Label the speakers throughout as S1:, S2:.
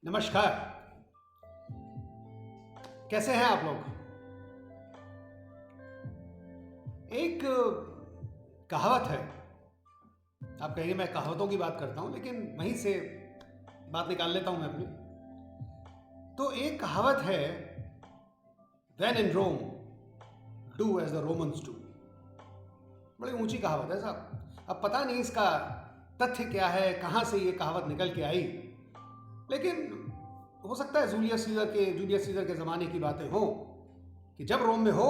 S1: नमस्कार। कैसे हैं आप लोग? एक कहावत है। आप कहेंगे मैं कहावतों की बात करता हूं, लेकिन वहीं से बात निकाल लेता हूं मैं अपनी। तो एक कहावत है, When in Rome, do as the Romans do। बड़ी ऊंची कहावत है साहब। अब पता नहीं इसका तथ्य क्या है, कहां से ये कहावत निकल के आई, लेकिन हो सकता है जूलियस सीजर के ज़माने की बातें हों कि जब रोम में हो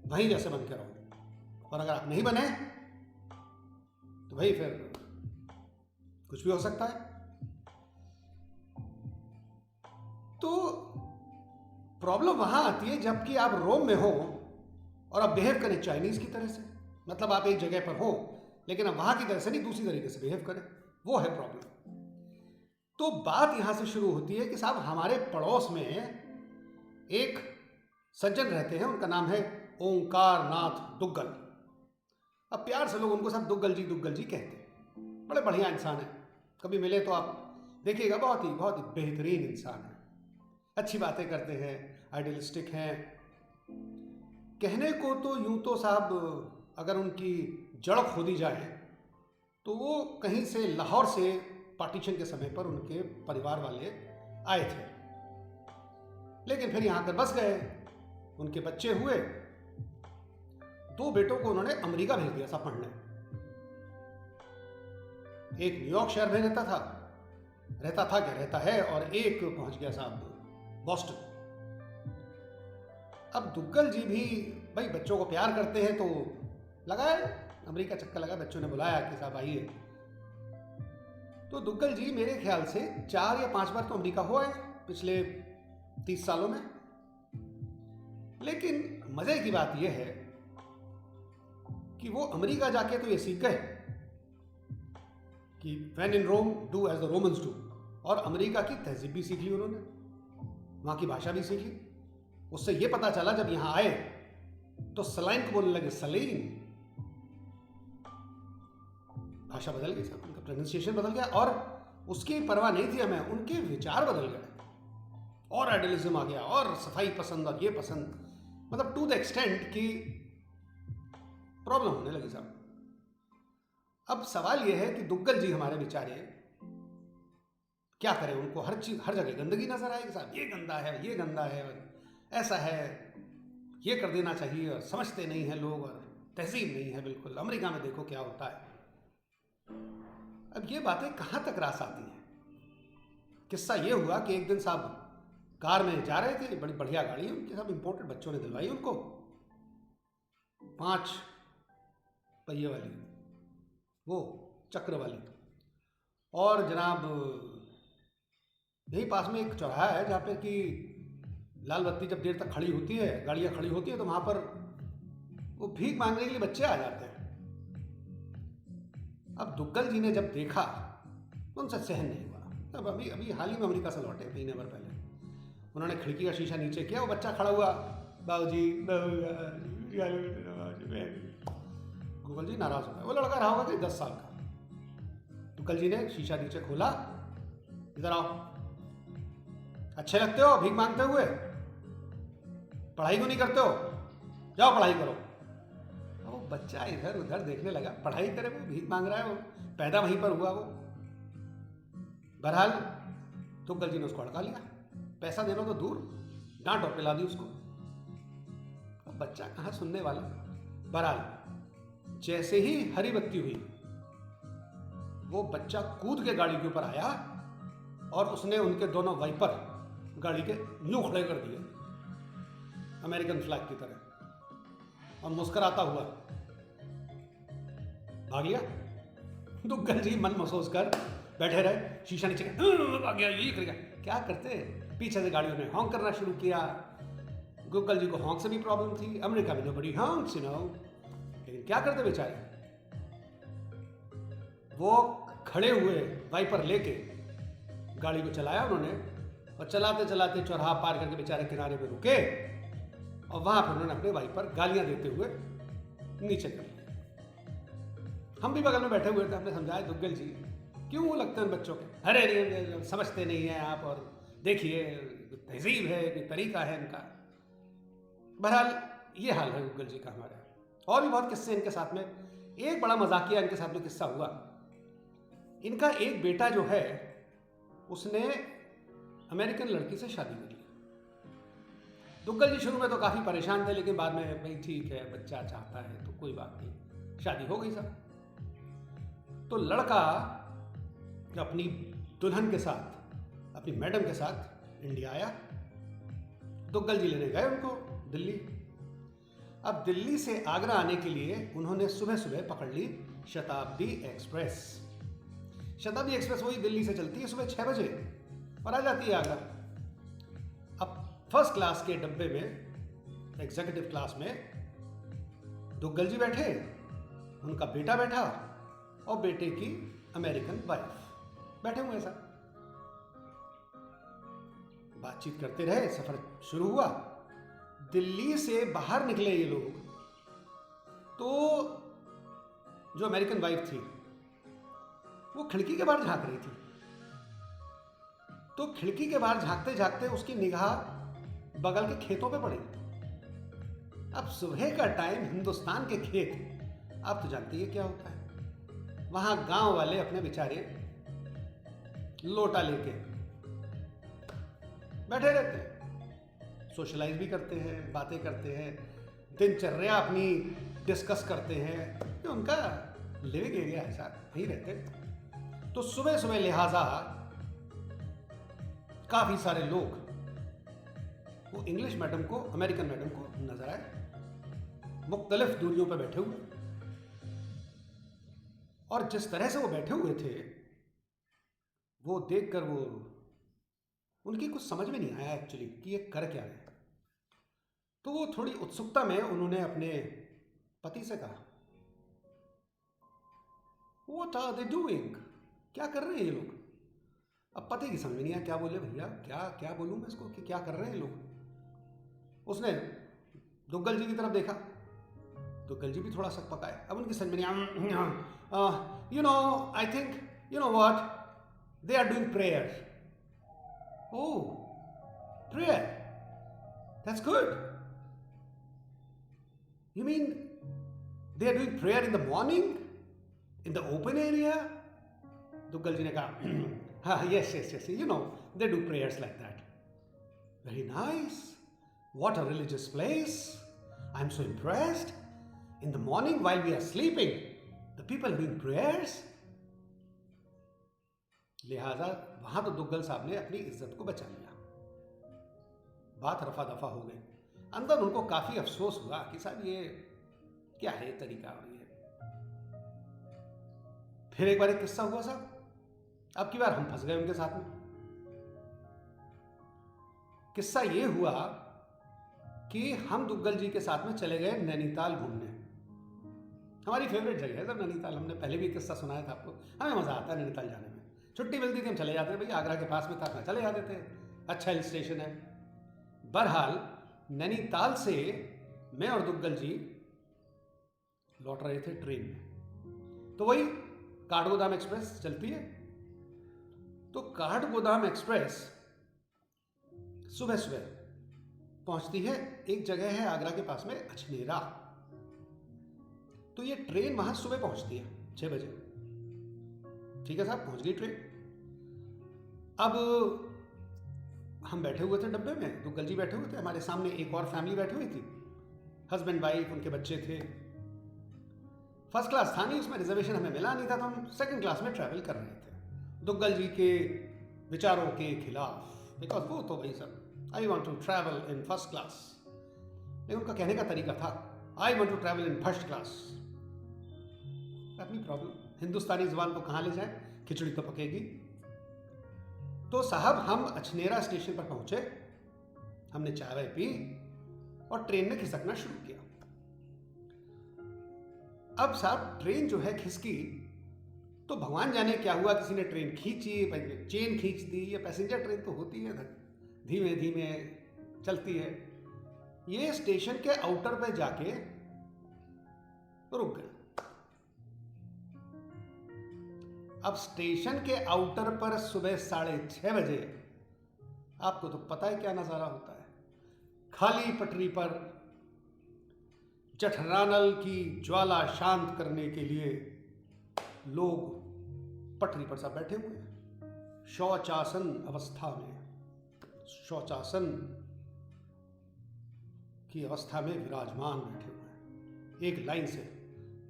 S1: वहीं जैसे बन के रहो, और अगर आप नहीं बने तो भाई फिर कुछ भी हो सकता है। तो प्रॉब्लम वहां आती है जबकि आप रोम में हो और आप बिहेव करें चाइनीज की तरह से। मतलब आप एक जगह पर हो लेकिन आप वहां की तरह से नहीं, दूसरी तरीके से बिहेव करें, वो है प्रॉब्लम। तो बात यहां से शुरू होती है कि साहब हमारे पड़ोस में एक सज्जन रहते हैं, उनका नाम है ओंकार नाथ दुग्गल। अब प्यार से लोग उनको सब दुग्गल जी कहते हैं। बड़े बढ़िया इंसान है, कभी मिले तो आप देखिएगा, बहुत ही बेहतरीन इंसान है। अच्छी बातें करते हैं, आइडियलिस्टिक हैं। कहने को तो यूं तो साहब अगर उनकी जड़ खोदी जाए तो वो कहीं से लाहौर से पार्टीशन के समय पर उनके परिवार वाले आए थे, लेकिन फिर यहां पर बस गए। उनके बच्चे हुए, 2 बेटों को उन्होंने अमेरिका भेज दिया सब पढ़ने। एक न्यूयॉर्क शहर में रहता है और एक पहुंच गया साहब बॉस्टन। अब दुग्गल जी भी भाई बच्चों को प्यार करते हैं, तो लगाए अमेरिका चक्कर लगा। बच्चों ने बुलाया कि साहब आइए। तो दुग्गल जी मेरे ख्याल से 4 या 5 बार तो अमेरिका हुआ है पिछले 30 सालों में। लेकिन मजे की बात यह है कि वो अमेरिका जाके तो ये सीख गए कि When in Rome, do as the Romans do। और अमेरिका की तहजीब भी सीख ली उन्होंने, वहां की भाषा भी सीख ली। उससे ये पता चला जब यहां आए तो सलाइन को बोलने लगे सलीन। भाषा बदल गई साहब, उनका प्रोनाउंसिएशन बदल गया, और उसकी परवाह नहीं थी हमें, उनके विचार बदल गए और आइडियलिज्म आ गया और सफाई पसंद और ये पसंद, मतलब टू द एक्सटेंट कि प्रॉब्लम होने लगी साहब। अब सवाल यह है कि दुग्गल जी हमारे बेचारे क्या करें, उनको हर चीज हर जगह गंदगी नजर आएगी साहब। ये गंदा है और ऐसा है, ये कर देना चाहिए, और समझते नहीं है लोग, और तहजीब नहीं है बिल्कुल। अमेरिका में देखो क्या होता है। अब ये बातें कहां तक रास आती हैं। किस्सा ये हुआ कि एक दिन साहब कार में जा रहे थे, बड़ी बढ़िया गाड़ी है उनकी, सब इंपोर्टेड बच्चों ने दिलवाई उनको, 5 पहिए वाली, वो चक्र वाली। और जनाब यही पास में एक चौराहा है जहाँ पे कि लाल बत्ती जब देर तक खड़ी होती है, गाड़ियाँ खड़ी होती है, तो वहाँ पर वो भीख मांगने के लिए बच्चे आ जाते हैं। अब दुग्गल जी ने जब देखा तो उनसे सहन नहीं हुआ। तब अभी हाल ही में अमेरिका से लौटे, महीने भर पहले। उन्होंने खिड़की का शीशा नीचे किया, वो बच्चा खड़ा हुआ, बाबूजी। दुग्गल जी नाराज हो गए। वो लड़का रहा होगा कि 10 साल का। दुग्गल जी ने शीशा नीचे खोला, इधर आओ, अच्छे लगते हो भीख मांगते हुए, पढ़ाई क्यों नहीं करते हो, जाओ पढ़ाई करो। अब वो बच्चा इधर उधर देखने लगा, पढ़ाई करे, वो भीख मांग रहा है, वो पैदा वहीं पर हुआ वो। बहरहाल दुग्गल जी ने उसको अड़का लिया, पैसा देना तो दूर, डांट और पिला दी उसको। अब बच्चा कहाँ सुनने वाला। बहरहाल जैसे ही हरी बत्ती हुई, वो बच्चा कूद के गाड़ी के ऊपर आया और उसने उनके दोनों वाइपर गाड़ी के यूं खड़े कर दिए अमेरिकन फ्लैग की तरह, और मुस्कुराता हुआ भाग गया। दुग्गल जी मन महसूस कर बैठे रहे, शीशा नीचे भाग गया, ये कर गया। क्या करते, पीछे से गाड़ियों ने हॉन्क करना शुरू किया। दुग्गल जी को हॉन्क से भी प्रॉब्लम थी, अमेरिका में बड़ी हॉन्क्स लेकिन क्या करते बेचारे। वो खड़े हुए वाइपर लेके गाड़ी को चलाया उन्होंने, और चलाते चलाते चौराहा पार करके बेचारे किनारे पे रुके, और वहां पर उन्होंने अपने वाइपर गालियां देते हुए नीचे कर लिए। हम भी बगल में बैठे हुए थे, हमने समझाया दुग्गल जी क्यों वो लगते हैं उन बच्चों के? अरे नहीं समझते नहीं हैं आप, और देखिए तहजीब है, कोई तरीका है इनका। बहरहाल ये हाल है गूगल जी का हमारे। और भी बहुत किस्से इनके साथ में। एक बड़ा मजाकिया इनके साथ में किस्सा हुआ। इनका एक बेटा जो है उसने अमेरिकन लड़की से शादी कर ली। दुग्गल जी शुरू में तो काफ़ी परेशान थे, लेकिन बाद में भाई ठीक है, बच्चा चाहता है तो कोई बात नहीं, शादी हो गई सब। तो लड़का अपनी दुल्हन के साथ, अपनी मैडम के साथ इंडिया आया। दुग्गल जी लेने गए उनको दिल्ली। अब दिल्ली से आगरा आने के लिए उन्होंने सुबह सुबह पकड़ ली शताब्दी एक्सप्रेस। शताब्दी एक्सप्रेस वही दिल्ली से चलती है सुबह 6 बजे और आ जाती है आगरा। अब फर्स्ट क्लास के डब्बे में, एग्जीक्यूटिव क्लास में, दुग्गल जी बैठे, उनका बेटा बैठा और बेटे की अमेरिकन वाइफ बैठे हुए साथ। बातचीत करते रहे, सफर शुरू हुआ। दिल्ली से बाहर निकले ये लोग तो जो अमेरिकन वाइफ थी वो खिड़की के बाहर झांक रही थी। तो खिड़की के बाहर झांकते झांकते उसकी निगाह बगल के खेतों पे पड़ी। अब सुबह का टाइम, हिंदुस्तान के खेत, आप तो जानते ही क्या होता है। वहां गांव वाले अपने बेचारे लोटा लेके बैठे रहते हैं, सोशलाइज भी करते हैं, बातें करते हैं, दिनचर्या अपनी डिस्कस करते हैं। तो उनका लिविंग एरिया ऐसा नहीं रहते। तो सुबह सुबह लिहाजा काफी सारे लोग वो इंग्लिश मैडम को, अमेरिकन मैडम को नजर आए, मुख्तलिफ दूरियों पर बैठे हुए। और जिस तरह से वो बैठे हुए थे वो देखकर वो उनकी कुछ समझ में नहीं आया एक्चुअली कि ये कर क्या रहे। तो वो थोड़ी उत्सुकता में उन्होंने अपने पति से कहा, व्हाट आर दे डूइंग, क्या कर रहे हैं ये लोग? अब पति की समझ में नहीं आया क्या बोले, भैया क्या क्या बोलूं मैं इसको कि क्या कर रहे हैं लोग। उसने दुग्गल जी की तरफ देखा, दुग्गल जी भी थोड़ा सक पकाए। अब उनकी समझ में नहीं आया, you know I think you know what, they are doing prayer. Oh, prayer. That's good. You mean they are doing prayer in the morning? In the open area? Duggal ji ne kaha, yes, you know, they do prayers like that. Very nice. What a religious place. I'm so impressed. In the morning while we are sleeping, the people are doing prayers. लिहाजा वहां तो दुग्गल साहब ने अपनी इज्जत को बचा लिया। बात रफा दफा हो गई। अंदर उनको काफी अफसोस हुआ कि साहब ये क्या है तरीका। ये फिर एक बार एक किस्सा हुआ साहब, अब की बार हम फंस गए उनके साथ में। किस्सा ये हुआ कि हम दुग्गल जी के साथ में चले गए नैनीताल घूमने। हमारी फेवरेट जगह है सर नैनीताल, हमने पहले भी किस्सा सुनाया था आपको। हमें मजा आता है नैनीताल जाने में, छुट्टी मिलती थी हम चले जाते थे, भैया आगरा के पास में था अपना चले जाते थे, अच्छा हिल स्टेशन है। बहरहाल नैनीताल से मैं और दुग्गल जी लौट रहे थे ट्रेन में। तो वही काठगोदाम एक्सप्रेस चलती है। तो काठगोदाम एक्सप्रेस सुबह सुबह पहुंचती है, एक जगह है आगरा के पास में अछनेरा। तो ये ट्रेन वहां सुबह पहुंचती है 6 बजे। ठीक है साहब, पहुंच गई ट्रेन। अब हम बैठे हुए थे डब्बे में, दुग्गल जी बैठे हुए थे, हमारे सामने एक और फैमिली बैठी हुई थी, हस्बैंड वाइफ, उनके बच्चे थे। फर्स्ट क्लास था नहीं, उसमें रिजर्वेशन हमें मिला नहीं था, तो हम सेकंड क्लास में ट्रैवल कर रहे थे दुग्गल जी के विचारों के खिलाफ, बिकॉज वो तो भाई sir I want to travel in first class. लेकिन उनका कहने का तरीका था I want to travel in first class. अपनी प्रॉब्लम, हिंदुस्तानी जबान को कहाँ ले जाए, खिचड़ी तो पकेगी। तो साहब हम अछनेरा स्टेशन पर पहुंचे, हमने चाय वाय पी और ट्रेन ने खिसकना शुरू किया। अब साहब ट्रेन जो है खिसकी तो भगवान जाने क्या हुआ, किसी ने ट्रेन खींची, चेन खींच दी। या पैसेंजर ट्रेन तो होती है धीमे धीमे चलती है। ये स्टेशन के आउटर पे जाके रुक गए। अब स्टेशन के आउटर पर सुबह 6:30 बजे आपको तो पता है क्या नजारा होता है। खाली पटरी पर जठरानल की ज्वाला शांत करने के लिए लोग पटरी पर सब बैठे हुए हैं, शौचासन अवस्था में, शौचासन की अवस्था में विराजमान बैठे हुए हैं। एक लाइन से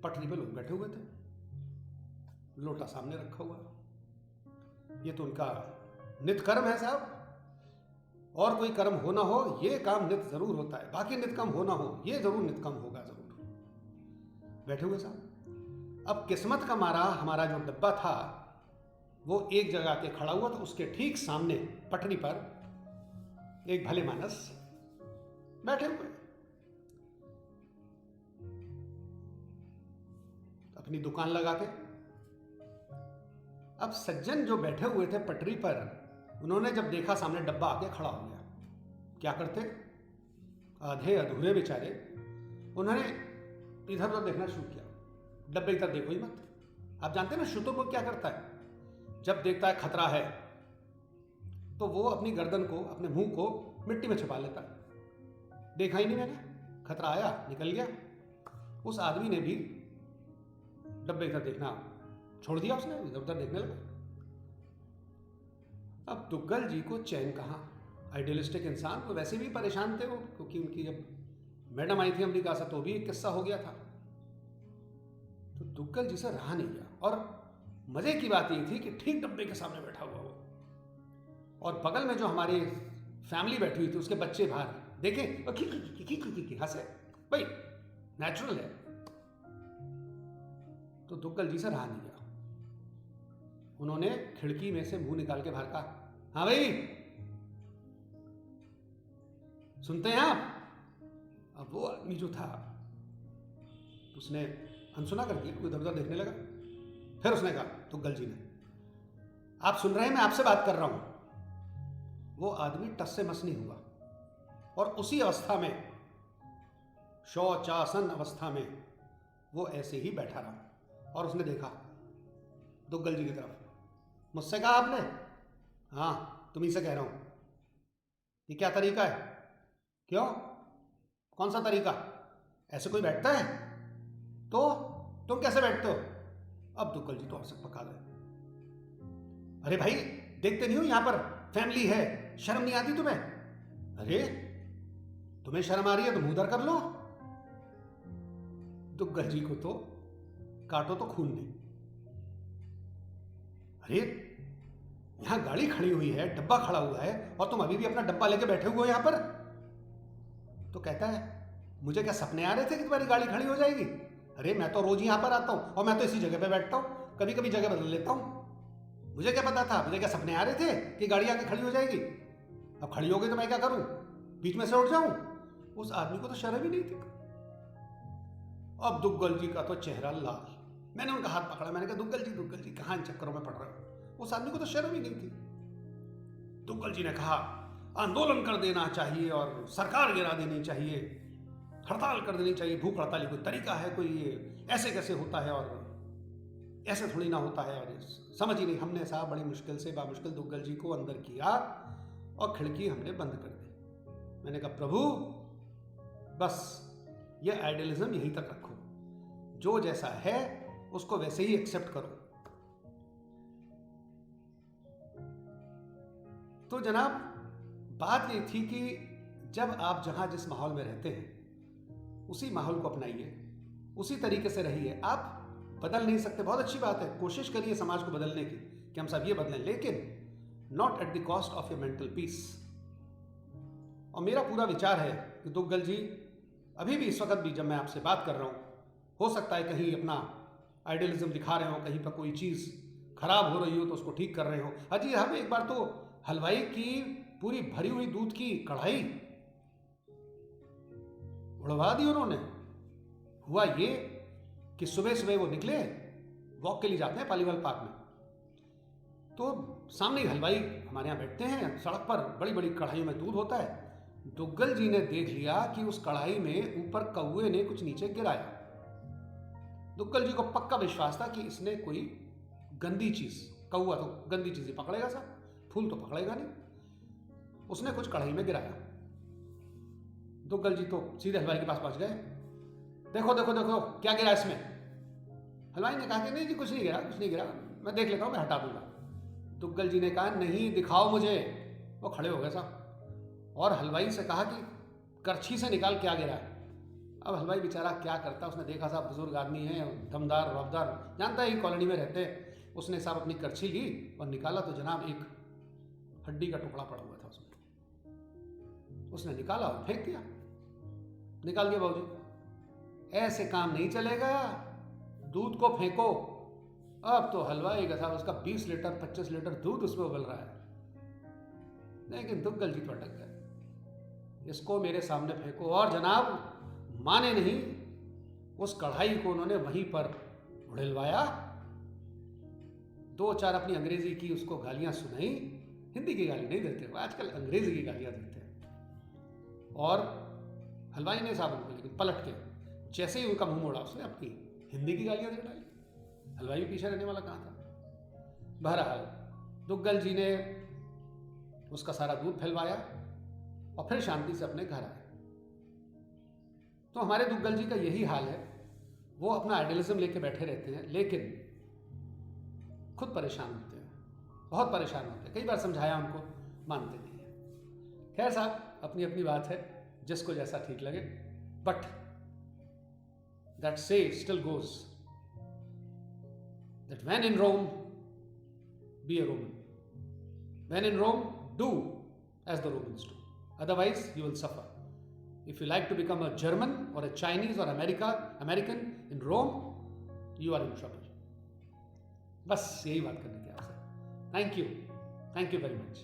S1: पटरी पर लोग बैठे हुए थे, लोटा सामने रखा हुआ। ये तो उनका नित्य कर्म है साहब। और कोई कर्म हो ना हो, ये काम नित्य जरूर होता है। बाकी नित्य कर्म हो ना हो, ये जरूर नित्य कर्म होगा जरूर। बैठे हुए साहब। अब किस्मत का मारा हमारा जो डब्बा था वो एक जगह के खड़ा हुआ था। उसके ठीक सामने पटरी पर एक भले मानस बैठे हुए, अपनी दुकान लगा के। अब सज्जन जो बैठे हुए थे पटरी पर, उन्होंने जब देखा सामने डब्बा आके खड़ा हो गया, क्या करते? आधे अधूरे बेचारे, उन्होंने इधर उधर देखना शुरू किया। डब्बे की तरफ देखो ही मत। आप जानते हैं ना शुतुरमुर्ग क्या करता है? जब देखता है खतरा है तो वो अपनी गर्दन को, अपने मुंह को मिट्टी में छिपा लेता है। देखा ही नहीं मैंने, खतरा आया निकल गया। उस आदमी ने भी डब्बे की तरफ देखना छोड़ दिया, उसने इधर उधर देखने लगा। अब दुग्गल जी को चैन कहाँ। आइडियलिस्टिक इंसान तो वैसे भी परेशान थे वो, क्योंकि उनकी जब मैडम आई थी अमेरिका से तो भी एक किस्सा हो गया था। तो दुग्गल जी से रहा नहीं गया। और मजे की बात ये थी कि ठीक डब्बे के सामने बैठा हुआ वो, और बगल में जो हमारी फैमिली बैठी हुई थी उसके बच्चे बाहर देखे और की हंसे। भाई नेचुरल है। तो दुग्गल जी से रहा नहीं गया। उन्होंने खिड़की में से मुंह निकाल के बाहर कहा, हाँ भाई सुनते हैं आप? अब वो आदमी जो था उसने अनसुना कर दिया, इधर उधर देखने लगा। फिर उसने कहा, दुग्गल जी ने, आप सुन रहे हैं, मैं आपसे बात कर रहा हूं। वो आदमी टस से मस नहीं हुआ और उसी अवस्था में, शौचासन अवस्था में, वो ऐसे ही बैठा रहा। और उसने देखा दुग्गल जी की तरफ। मुझसे कहा आपने? हाँ तुम्ही से कह रहा हूं। ये क्या तरीका है? क्यों? कौन सा तरीका? ऐसे कोई बैठता है? तो तुम कैसे बैठते हो? अब दुग्गल जी तो और सब पका गए। अरे भाई देखते नहीं हो यहां पर फैमिली है, शर्म नहीं आती तुम्हें? अरे तुम्हें शर्म आ रही है तो मुंह उधर कर लो। दुग्गल जी को तो काटो तो खून नहीं। अरे यहां गाड़ी खड़ी हुई है, डब्बा खड़ा हुआ है, और तुम अभी भी अपना डब्बा लेके बैठे हुए हो यहां पर। तो कहता है, मुझे क्या सपने आ रहे थे कि तुम्हारी गाड़ी खड़ी हो जाएगी? अरे मैं तो रोज यहां पर आता हूं और मैं तो इसी जगह पे बैठता हूं, कभी कभी जगह बदल लेता हूं। मुझे क्या पता था? मुझे क्या सपने आ रहे थे कि गाड़ी आके खड़ी हो जाएगी? अब खड़ी हो गई तो मैं क्या करूं? बीच में से उठ जाऊं? उस आदमी को तो शर्म ही नहीं थी। अब दुग्गल जी का तो चेहरा लाल। मैंने उनका हाथ पकड़ा, मैंने कहा, दुग्गल जी कहां इन चक्करों में पड़ रहे हो? उस आदमी को तो शर्म ही नहीं थी। दुग्गल जी ने कहा, आंदोलन कर देना चाहिए और सरकार गिरा देनी चाहिए, हड़ताल कर देनी चाहिए। भूख हड़ताल कोई तरीका है? कोई ये ऐसे कैसे होता है और ऐसे थोड़ी ना होता है? और समझ ही नहीं। हमने साहब बड़ी मुश्किल से बामुश्किल दुग्गल जी को अंदर किया और खिड़की हमने बंद कर दी। मैंने कहा, प्रभु बस ये आइडियलिज्म यहीं तक रखो, जो जैसा है उसको वैसे ही एक्सेप्ट करो। तो जनाब बात ये थी कि जब आप जहां जिस माहौल में रहते हैं उसी माहौल को अपनाइए, उसी तरीके से रहिए। आप बदल नहीं सकते, बहुत अच्छी बात है, कोशिश करिए समाज को बदलने की कि हम सब ये बदलें, लेकिन not at the cost of your mental peace. और मेरा पूरा विचार है कि दुग्गल जी अभी भी, इस वक्त भी जब मैं आपसे बात कर रहा हूं, हो सकता है कहीं अपना आइडियलिज्म दिखा रहे हो, कहीं पर कोई चीज़ खराब हो रही हो तो उसको ठीक कर रहे हो। अजी हम एक बार तो हलवाई की पूरी भरी हुई दूध की कढ़ाई उड़वा दी उन्होंने। हुआ ये कि सुबह सुबह वो निकले, वॉक के लिए जाते हैं पालीवाल पार्क में, तो सामने हलवाई हमारे यहाँ बैठते हैं सड़क पर, बड़ी बड़ी कढ़ाई में दूध होता है। दुग्गल जी ने देख लिया कि उस कढ़ाई में ऊपर कौवे ने कुछ नीचे गिराया। दुग्गल जी को पक्का विश्वास था कि इसने कोई गंदी चीज़, कौआ तो गंदी चीज़ ही पकड़ेगा साहब, फूल तो पकड़ेगा नहीं। उसने कुछ कढ़ाई में गिराया। दुग्गल जी तो सीधे हलवाई के पास पहुंच गए। देखो देखो देखो क्या गिरा इसमें। हलवाई ने कहा कि नहीं जी कुछ नहीं गिरा, कुछ नहीं गिरा, मैं देख लेता हूँ, मैं हटा दूंगा। दुग्गल जी ने कहा नहीं दिखाओ मुझे। वो खड़े हो गए साहब और हलवाई से कहा कि करछी से निकाल क्या गिरा है। अब हलवाई बेचारा क्या करता, उसने देखा साहब बुजुर्ग आदमी है, दमदार रौबदार, जानता है कॉलोनी में रहते हैं। उसने साहब अपनी करछी ली और निकाला तो जनाब एक हड्डी का टुकड़ा पड़ा हुआ था उसमें। उसने निकाला और फेंक दिया। निकाल दिया बाबूजी, ऐसे काम नहीं चलेगा, दूध को फेंको। अब तो हलवाई का साहब उसका 20 लीटर 25 लीटर दूध उसमें उबल रहा है। लेकिन दुग्गल जी तो अटक गए, इसको मेरे सामने फेंको। और जनाब माने नहीं, उस कढ़ाई को उन्होंने वहीं पर उड़िलवाया। 2-4 अपनी अंग्रेजी की उसको गालियां सुनाई। हिंदी की गाली नहीं देते, आजकल अंग्रेजी की गालियां देते हैं। और हलवाई ने साहब उनको लेकिन पलट के जैसे ही उनका मुंह मोड़ा, उसने अपनी हिंदी की गालियां दे डाली। हलवाई भी पीछे रहने वाला कहाँ था। बहरहाल दुग्गल जी ने उसका सारा दूध फैलवाया और फिर शांति से अपने घर आए। तो हमारे दुग्गल जी का यही हाल है, वो अपना आइडियलिज्म लेके बैठे रहते हैं लेकिन खुद परेशान होते हैं, बहुत परेशान होते हैं। कई बार समझाया उनको, मानते नहीं है। खैर साहब अपनी अपनी बात है, जिसको जैसा ठीक लगे। बट दैट से still goes that when in Rome, be a Roman. When in Rome, do as the Romans do. Otherwise, you will suffer. If you like to become a German or a Chinese or American in Rome, you are in trouble. बस यही बात करने की आपसे। Thank you very much.